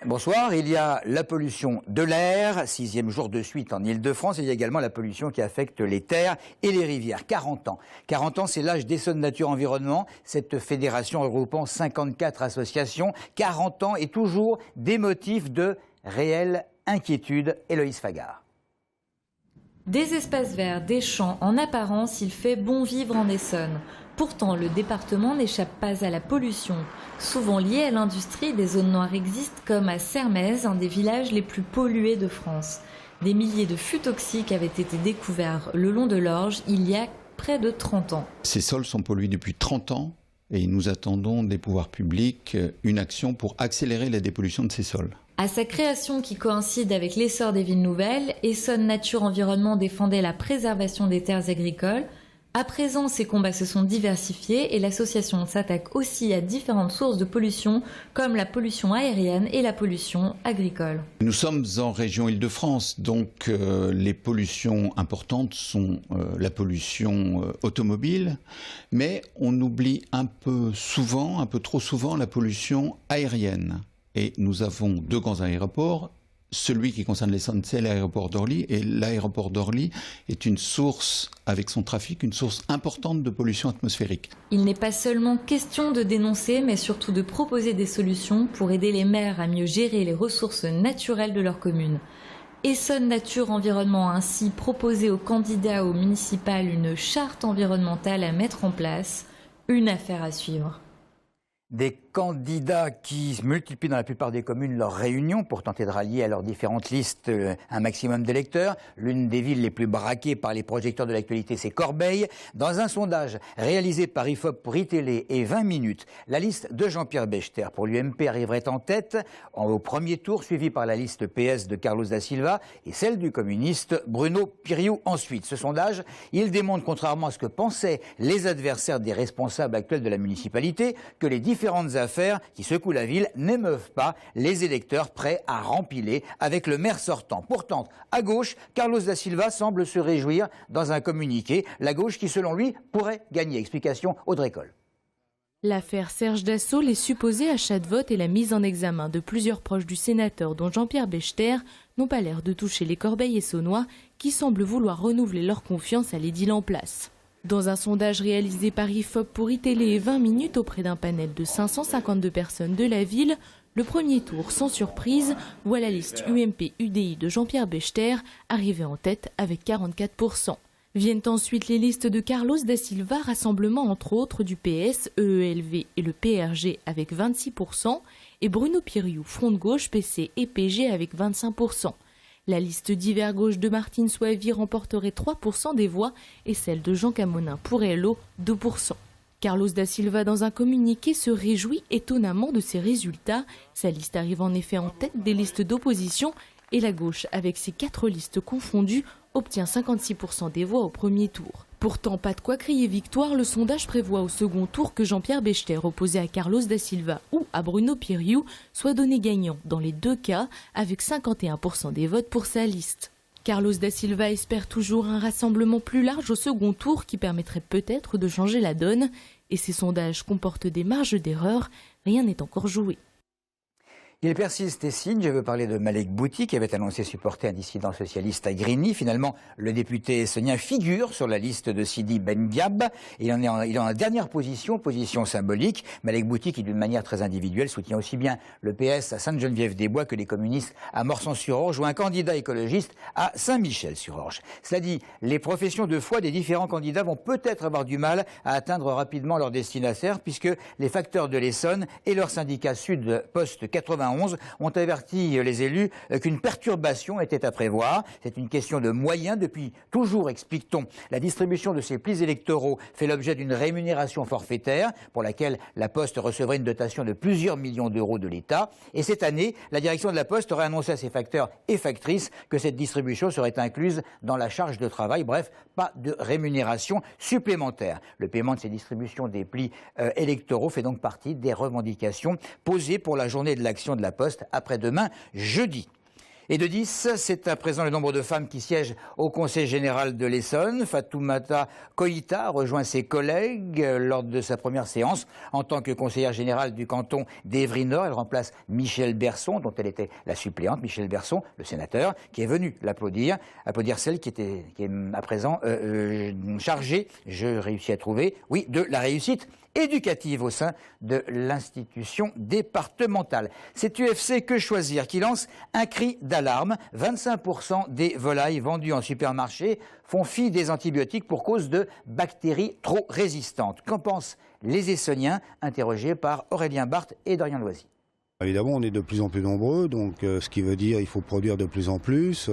Bonsoir, il y a la pollution de l'air, 6e jour de suite en Île-de-France, et il y a également la pollution qui affecte les terres et les rivières. 40 ans. 40 ans, c'est l'âge d'Essonne Nature Environnement, cette fédération regroupant 54 associations. 40 ans et toujours des motifs de réelle inquiétude. Héloïse Fagard. Des espaces verts, des champs, en apparence, il fait bon vivre en Essonne. Pourtant, le département n'échappe pas à la pollution. Souvent liée à l'industrie, des zones noires existent comme à Sermaize, un des villages les plus pollués de France. Des milliers de fûts toxiques avaient été découverts le long de l'Orge il y a près de 30 ans. Ces sols sont pollués depuis 30 ans et nous attendons des pouvoirs publics une action pour accélérer la dépollution de ces sols. À sa création qui coïncide avec l'essor des villes nouvelles, Essonne Nature Environnement défendait la préservation des terres agricoles. À présent, ces combats se sont diversifiés et l'association s'attaque aussi à différentes sources de pollution comme la pollution aérienne et la pollution agricole. Nous sommes en région Île-de-France, donc les pollutions importantes sont la pollution automobile, mais on oublie un peu trop souvent la pollution aérienne. Et nous avons deux grands aéroports. Celui qui concerne l'Essonne, c'est l'aéroport d'Orly. Et l'aéroport d'Orly est une source, avec son trafic, une source importante de pollution atmosphérique. Il n'est pas seulement question de dénoncer, mais surtout de proposer des solutions pour aider les maires à mieux gérer les ressources naturelles de leur commune. Essonne Nature Environnement a ainsi proposé aux candidats aux municipales une charte environnementale à mettre en place, une affaire à suivre. Des candidats qui multiplient dans la plupart des communes leurs réunions pour tenter de rallier à leurs différentes listes un maximum d'électeurs. L'une des villes les plus braquées par les projecteurs de l'actualité, c'est Corbeil. Dans un sondage réalisé par IFOP pour iTélé et 20 minutes, la liste de Jean-Pierre Bechter pour l'UMP arriverait en tête au premier tour, suivie par la liste PS de Carlos da Silva et celle du communiste Bruno Piriou ensuite. Ce sondage, il démontre, contrairement à ce que pensaient les adversaires des responsables actuels de la municipalité, que les différentes affaires qui secouent la ville n'émeuvent pas les électeurs prêts à rempiler avec le maire sortant. Pourtant, à gauche, Carlos da Silva semble se réjouir dans un communiqué. La gauche qui, selon lui, pourrait gagner. Explication Audrey Coll. L'affaire Serge Dassault, les supposés achats de vote et la mise en examen de plusieurs proches du sénateur, dont Jean-Pierre Bechter, n'ont pas l'air de toucher les Corbeil essonnois qui semblent vouloir renouveler leur confiance à l'édile en place. Dans un sondage réalisé par IFOP pour iTélé et 20 minutes auprès d'un panel de 552 personnes de la ville, le premier tour, sans surprise, voit la liste UMP-UDI de Jean-Pierre Bechter arriver en tête avec 44%. Viennent ensuite les listes de Carlos da Silva, rassemblement entre autres du PS, EELV et le PRG avec 26%, et Bruno Piriou, Front de gauche, PC et PG avec 25%. La liste d'hiver gauche de Martine Soavi remporterait 3% des voix et celle de Jean Camonin pour Hello 2%. Carlos da Silva, dans un communiqué, se réjouit étonnamment de ces résultats. Sa liste arrive en effet en tête des listes d'opposition et la gauche, avec ses 4 listes confondues, obtient 56% des voix au premier tour. Pourtant, pas de quoi crier victoire, le sondage prévoit au second tour que Jean-Pierre Bechter, opposé à Carlos da Silva ou à Bruno Piriou, soit donné gagnant dans les deux cas, avec 51% des votes pour sa liste. Carlos da Silva espère toujours un rassemblement plus large au second tour qui permettrait peut-être de changer la donne. Et ces sondages comportent des marges d'erreur, rien n'est encore joué. Il persiste et signe. Je veux parler de Malek Bouti qui avait annoncé supporter un dissident socialiste à Grigny. Finalement, le député essonnien figure sur la liste de Sidi Ben Diab. Il est en dernière position symbolique. Malek Bouti qui, d'une manière très individuelle, soutient aussi bien le PS à Sainte-Geneviève-des-Bois que les communistes à Morsan-sur-Orge ou un candidat écologiste à Saint-Michel-sur-Orge. Cela dit, les professions de foi des différents candidats vont peut-être avoir du mal à atteindre rapidement leur destinataire puisque les facteurs de l'Essonne et leur syndicat Sud Poste 91 ont averti les élus qu'une perturbation était à prévoir. C'est une question de moyens. Depuis toujours, explique-t-on, la distribution de ces plis électoraux fait l'objet d'une rémunération forfaitaire pour laquelle la Poste recevrait une dotation de plusieurs millions d'euros de l'État. Et cette année, la direction de la Poste aurait annoncé à ses facteurs et factrices que cette distribution serait incluse dans la charge de travail. Bref, pas de rémunération supplémentaire. Le paiement de ces distributions des plis électoraux fait donc partie des revendications posées pour la journée de l'action de la Poste après-demain, jeudi. Et de 10, c'est à présent le nombre de femmes qui siègent au Conseil général de l'Essonne. Fatoumata Koïta rejoint ses collègues lors de sa première séance en tant que conseillère générale du canton d'Evry-Nord. Elle remplace Michel Berson, dont elle était la suppléante. Michel Berson, le sénateur, qui est venu applaudir celle qui est à présent chargée, je réussis à trouver, oui, de la réussite éducative au sein de l'institution départementale. C'est UFC Que Choisir qui lance un cri d'alarme. 25% des volailles vendues en supermarché font fi des antibiotiques pour cause de bactéries trop résistantes. Qu'en pensent les Essonniens? Interrogés par Aurélien Barthes et Dorian Loisy. Évidemment, on est de plus en plus nombreux, donc ce qui veut dire qu'il faut produire de plus en plus.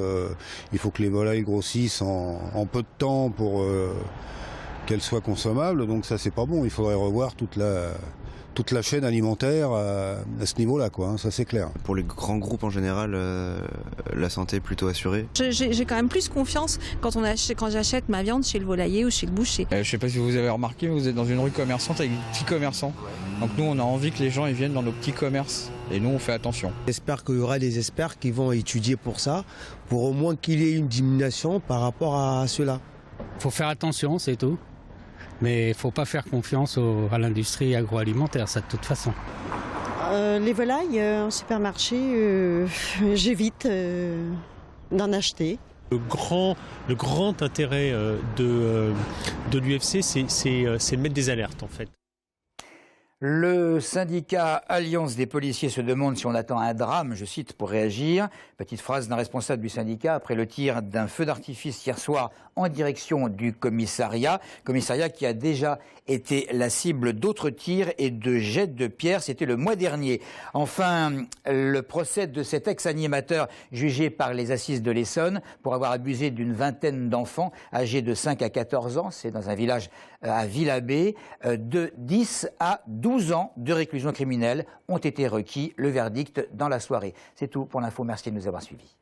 Il faut que les volailles grossissent en peu de temps pour qu'elles soient consommables. Donc ça, c'est pas bon. Il faudrait revoir toute la chaîne alimentaire à ce niveau-là, quoi. Ça, c'est clair. Pour les grands groupes en général, la santé est plutôt assurée. J'ai quand même plus confiance quand j'achète ma viande chez le volailler ou chez le boucher. Je ne sais pas si vous avez remarqué, mais vous êtes dans une rue commerçante avec des petits commerçants. Donc nous, on a envie que les gens ils viennent dans nos petits commerces. Et nous, on fait attention. J'espère qu'il y aura des experts qui vont étudier pour ça, pour au moins qu'il y ait une diminution par rapport à cela. Il faut faire attention, c'est tout. Mais il ne faut pas faire confiance à l'industrie agroalimentaire, ça de toute façon. Les volailles en supermarché, j'évite d'en acheter. Le grand intérêt de l'UFC, c'est de mettre des alertes en fait. Le syndicat Alliance des policiers se demande si on attend un drame, je cite, pour réagir. Petite phrase d'un responsable du syndicat après le tir d'un feu d'artifice hier soir en direction du commissariat qui a déjà été la cible d'autres tirs et de jets de pierre. C'était le mois dernier. Enfin, le procès de cet ex-animateur jugé par les assises de l'Essonne pour avoir abusé d'une vingtaine d'enfants âgés de 5 à 14 ans. C'est dans un village à Villabé. De 10 à 12 ans de réclusion criminelle ont été requis. Le verdict dans la soirée. C'est tout pour l'info. Merci de nous avoir suivis.